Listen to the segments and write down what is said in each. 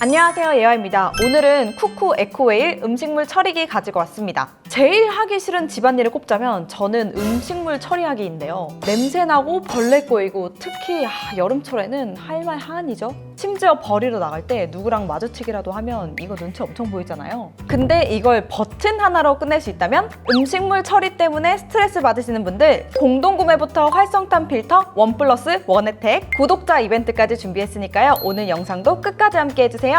안녕하세요, 예화입니다. 오늘은 쿠쿠 에코웨일 음식물 처리기 가지고 왔습니다. 제일 하기 싫은 집안일을 꼽자면 저는 음식물 처리하기인데요. 냄새나고 벌레 꼬이고 특히 여름철에는 할 말 하안이죠. 심지어 버리러 나갈 때 누구랑 마주치기라도 하면 이거 눈치 엄청 보이잖아요. 근데 이걸 버튼 하나로 끝낼 수 있다면 음식물 처리 때문에 스트레스 받으시는 분들 공동구매부터 활성탄 필터 1+1 혜택 구독자 이벤트까지 준비했으니까요. 오늘 영상도 끝까지 함께 해주세요.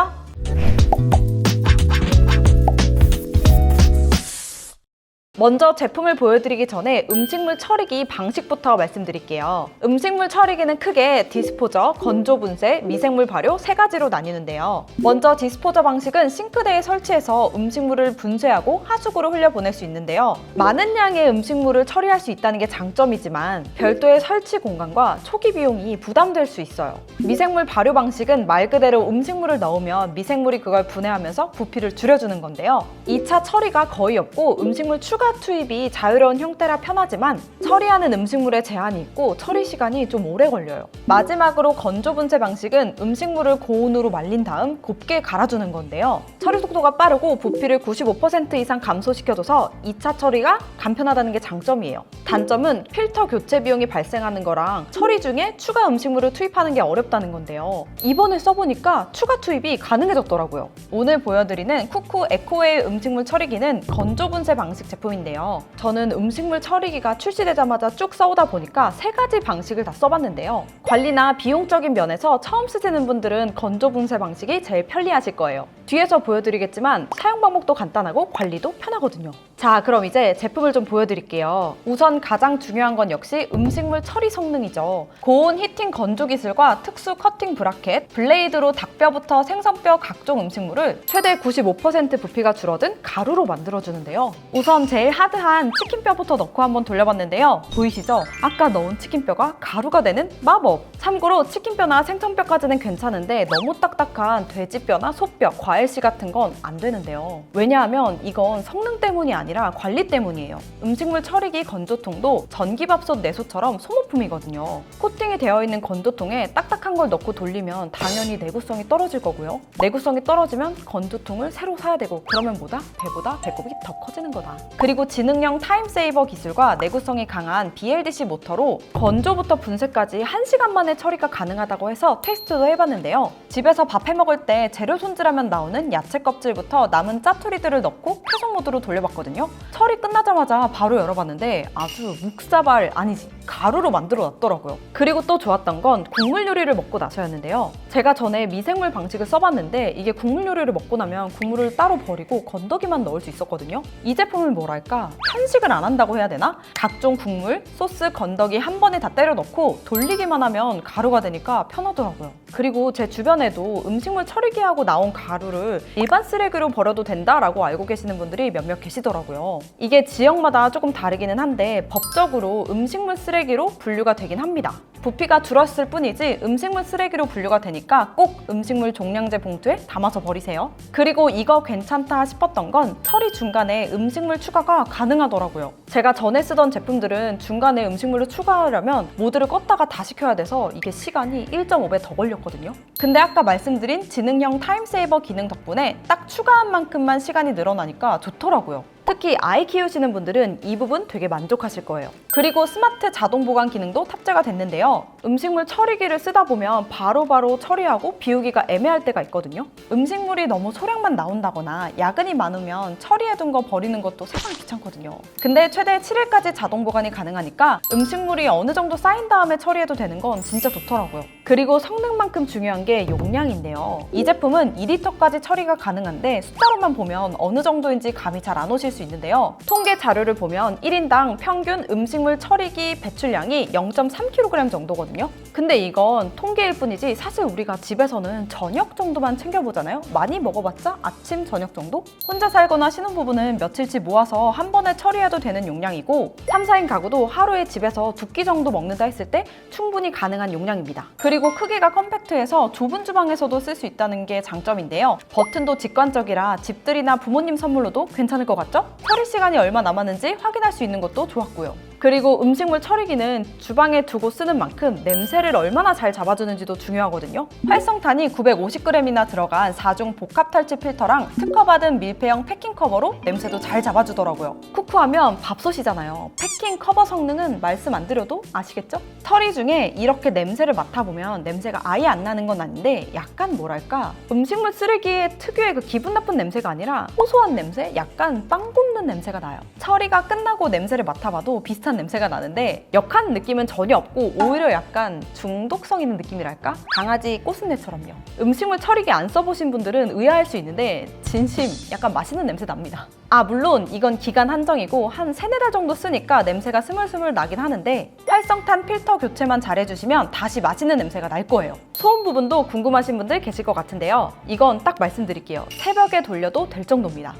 먼저 제품을 보여드리기 전에 음식물 처리기 방식부터 말씀드릴게요. 음식물 처리기는 크게 디스포저, 건조 분쇄, 미생물 발효 세 가지로 나뉘는데요. 먼저 디스포저 방식은 싱크대에 설치해서 음식물을 분쇄하고 하수구로 흘려보낼 수 있는데요. 많은 양의 음식물을 처리할 수 있다는 게 장점이지만 별도의 설치 공간과 초기 비용이 부담될 수 있어요. 미생물 발효 방식은 말 그대로 음식물을 넣으면 미생물이 그걸 분해하면서 부피를 줄여주는 건데요. 2차 처리가 거의 없고 음식물 추가 투입이 자유로운 형태라 편하지만 처리하는 음식물에 제한이 있고 처리 시간이 좀 오래 걸려요. 마지막으로 건조 분쇄 방식은 음식물을 고온으로 말린 다음 곱게 갈아주는 건데요. 처리 속도가 빠르고 부피를 95% 이상 감소시켜줘서 2차 처리가 간편하다는 게 장점이에요. 단점은 필터 교체 비용이 발생하는 거랑 처리 중에 추가 음식물을 투입하는 게 어렵다는 건데요. 이번에 써보니까 추가 투입이 가능해졌더라고요. 오늘 보여드리는 쿠쿠 에코웨일 음식물 처리기는 건조 분쇄 방식 제품인데요. 저는 음식물 처리기가 출시되자마자 쭉 써오다 보니까 세 가지 방식을 다 써봤는데요. 관리나 비용적인 면에서 처음 쓰시는 분들은 건조 분쇄 방식이 제일 편리하실 거예요. 뒤에서 보여드리겠지만 사용 방법도 간단하고 관리도 편하거든요. 자, 그럼 이제 제품을 좀 보여드릴게요. 우선 가장 중요한 건 역시 음식물 처리 성능이죠. 고온 히팅 건조 기술과 특수 커팅 브라켓, 블레이드로 닭뼈부터 생선뼈 각종 음식물을 최대 95% 부피가 줄어든 가루로 만들어주는데요. 우선 제일 하드한 치킨뼈부터 넣고 한번 돌려봤는데요. 보이시죠? 아까 넣은 치킨뼈가 가루가 되는 마법! 참고로 치킨뼈나 생선뼈까지는 괜찮은데 너무 딱딱한 돼지뼈나 소뼈, 과일씨 같은 건 안 되는데요. 왜냐하면 이건 성능 때문이 아니라 관리 때문이에요. 음식물 처리기 건조통도 전기밥솥 내수처럼 소모품이거든요. 코팅이 되어 있는 건조통에 딱딱한 걸 넣고 돌리면 당연히 내구성이 떨어질 거고요. 내구성이 떨어지면 건조통을 새로 사야 되고 그러면 뭐다? 배보다 배꼽이 더 커지는 거다. 그리고 지능형 타임세이버 기술과 내구성이 강한 BLDC 모터로 건조부터 분쇄까지 1시간 만에 처리가 가능하다고 해서 테스트도 해봤는데요. 집에서 밥 해먹을 때 재료 손질하면 나오는 야채 껍질부터 남은 짜투리들을 넣고 표준 모드로 돌려봤거든요. 처리 끝나자마자 바로 열어봤는데 아주 묵사발 아니지 가루로 만들어 놨더라고요. 그리고 또 좋았던 건 국물 요리를 먹고 나서였는데요. 제가 전에 미생물 방식을 써봤는데 이게 국물 요리를 먹고 나면 국물을 따로 버리고 건더기만 넣을 수 있었거든요. 이 제품은 뭐랄까 편식을 안 한다고 해야 되나? 각종 국물, 소스, 건더기 한 번에 다 때려 넣고 돌리기만 하면 가루가 되니까 편하더라고요. 그리고 제 주변에도 음식물 처리기하고 나온 가루를 일반 쓰레기로 버려도 된다라고 알고 계시는 분들이 몇몇 계시더라고요. 이게 지역마다 조금 다르기는 한데 법적으로 음식물 쓰레기로 분류가 되긴 합니다. 부피가 줄었을 뿐이지 음식물 쓰레기로 분류가 되니까 꼭 음식물 종량제 봉투에 담아서 버리세요. 그리고 이거 괜찮다 싶었던 건 처리 중간에 음식물 추가가 가능하더라고요. 제가 전에 쓰던 제품들은 중간에 음식물을 추가하려면 모드를 껐다가 다시 켜야 돼서 이게 시간이 1.5배 더 걸렸거든요. 근데 아까 말씀드린 지능형 타임세이버 기능 덕분에 딱 추가한 만큼만 시간이 늘어나니까 좋더라고요. 특히 아이 키우시는 분들은 이 부분 되게 만족하실 거예요. 그리고 스마트 자동 보관 기능도 탑재가 됐는데요. 음식물 처리기를 쓰다 보면 바로바로 처리하고 비우기가 애매할 때가 있거든요. 음식물이 너무 소량만 나온다거나 야근이 많으면 처리해둔 거 버리는 것도 세상 귀찮거든요. 근데 최대 7일까지 자동 보관이 가능하니까 음식물이 어느 정도 쌓인 다음에 처리해도 되는 건 진짜 좋더라고요. 그리고 성능만큼 중요한 게 용량인데요. 이 제품은 2리터까지 처리가 가능한데 숫자로만 보면 어느 정도인지 감이 잘 안 오실 수 있는데요. 통계 자료를 보면 1인당 평균 음식물 처리기 배출량이 0.3kg 정도거든요. 근데 이건 통계일 뿐이지 사실 우리가 집에서는 저녁 정도만 챙겨보잖아요. 많이 먹어봤자 아침, 저녁 정도? 혼자 살거나 신혼부부는 며칠치 모아서 한 번에 처리해도 되는 용량이고 3, 4인 가구도 하루에 집에서 2끼 정도 먹는다 했을 때 충분히 가능한 용량입니다. 그리고 크기가 컴팩트해서 좁은 주방에서도 쓸 수 있다는 게 장점인데요. 버튼도 직관적이라 집들이나 부모님 선물로도 괜찮을 것 같죠? 처리 시간이 얼마 남았는지 확인할 수 있는 것도 좋았고요. 그리고 음식물 처리기는 주방에 두고 쓰는 만큼 냄새를 얼마나 잘 잡아주는지도 중요하거든요. 활성탄이 950g이나 들어간 4중 복합 탈취 필터랑 특허받은 밀폐형 패킹 커버로 냄새도 잘 잡아주더라고요. 쿠쿠하면 밥솥이잖아요. 패킹 커버 성능은 말씀 안 드려도 아시겠죠? 처리 중에 이렇게 냄새를 맡아보면 냄새가 아예 안 나는 건 아닌데 약간 뭐랄까, 음식물 쓰레기의 특유의 그 기분 나쁜 냄새가 아니라 고소한 냄새? 약간 빵 굽는 냄새가 나요. 처리가 끝나고 냄새를 맡아봐도 비슷한 냄새가 나는데 역한 느낌은 전혀 없고 오히려 약간 중독성 있는 느낌이랄까? 강아지 꽃순내처럼요. 음식물 처리기 안 써보신 분들은 의아할 수 있는데 진심 약간 맛있는 냄새 납니다. 물론 이건 기간 한정이고 한 3-4달 정도 쓰니까 냄새가 스물스물 나긴 하는데 활성탄 필터 교체만 잘해주시면 다시 맛있는 냄새가 날 거예요. 소음 부분도 궁금하신 분들 계실 것 같은데요. 이건 딱 말씀드릴게요. 새벽에 돌려도 될 정도입니다.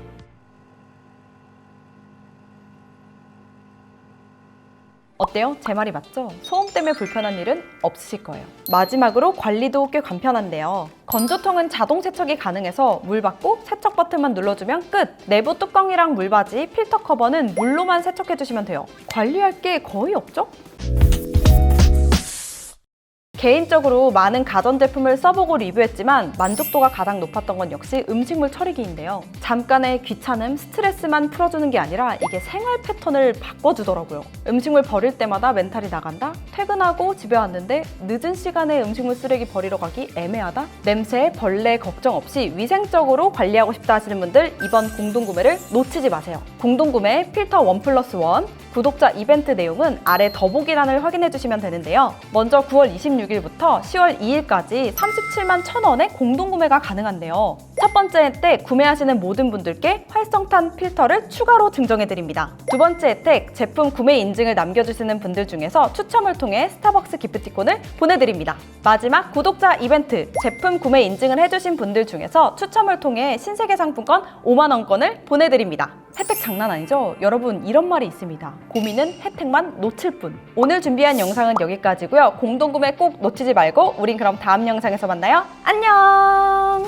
어때요? 제 말이 맞죠? 소음 때문에 불편한 일은 없으실 거예요. 마지막으로 관리도 꽤 간편한데요. 건조통은 자동 세척이 가능해서 물 받고 세척 버튼만 눌러주면 끝! 내부 뚜껑이랑 물받이, 필터 커버는 물로만 세척해주시면 돼요. 관리할 게 거의 없죠? 개인적으로 많은 가전제품을 써보고 리뷰했지만 만족도가 가장 높았던 건 역시 음식물 처리기인데요. 잠깐의 귀찮음, 스트레스만 풀어주는 게 아니라 이게 생활 패턴을 바꿔주더라고요. 음식물 버릴 때마다 멘탈이 나간다? 퇴근하고 집에 왔는데 늦은 시간에 음식물 쓰레기 버리러 가기 애매하다? 냄새, 벌레 걱정 없이 위생적으로 관리하고 싶다 하시는 분들 이번 공동구매를 놓치지 마세요. 공동구매 필터 1+1 구독자 이벤트 내용은 아래 더보기란을 확인해 주시면 되는데요. 먼저 9월 26일부터 10월 2일까지 37만 1,000원에 공동구매가 가능한데요. 첫 번째 혜택, 구매하시는 모든 분들께 활성탄 필터를 추가로 증정해드립니다. 두 번째 혜택, 제품 구매 인증을 남겨주시는 분들 중에서 추첨을 통해 스타벅스 기프티콘을 보내드립니다. 마지막 구독자 이벤트, 제품 구매 인증을 해주신 분들 중에서 추첨을 통해 신세계 상품권 5만원권을 보내드립니다. 혜택 장난 아니죠? 여러분, 이런 말이 있습니다. 고민은 혜택만 놓칠 뿐. 오늘 준비한 영상은 여기까지고요. 공동구매 꼭 놓치지 말고 우린 그럼 다음 영상에서 만나요. 안녕!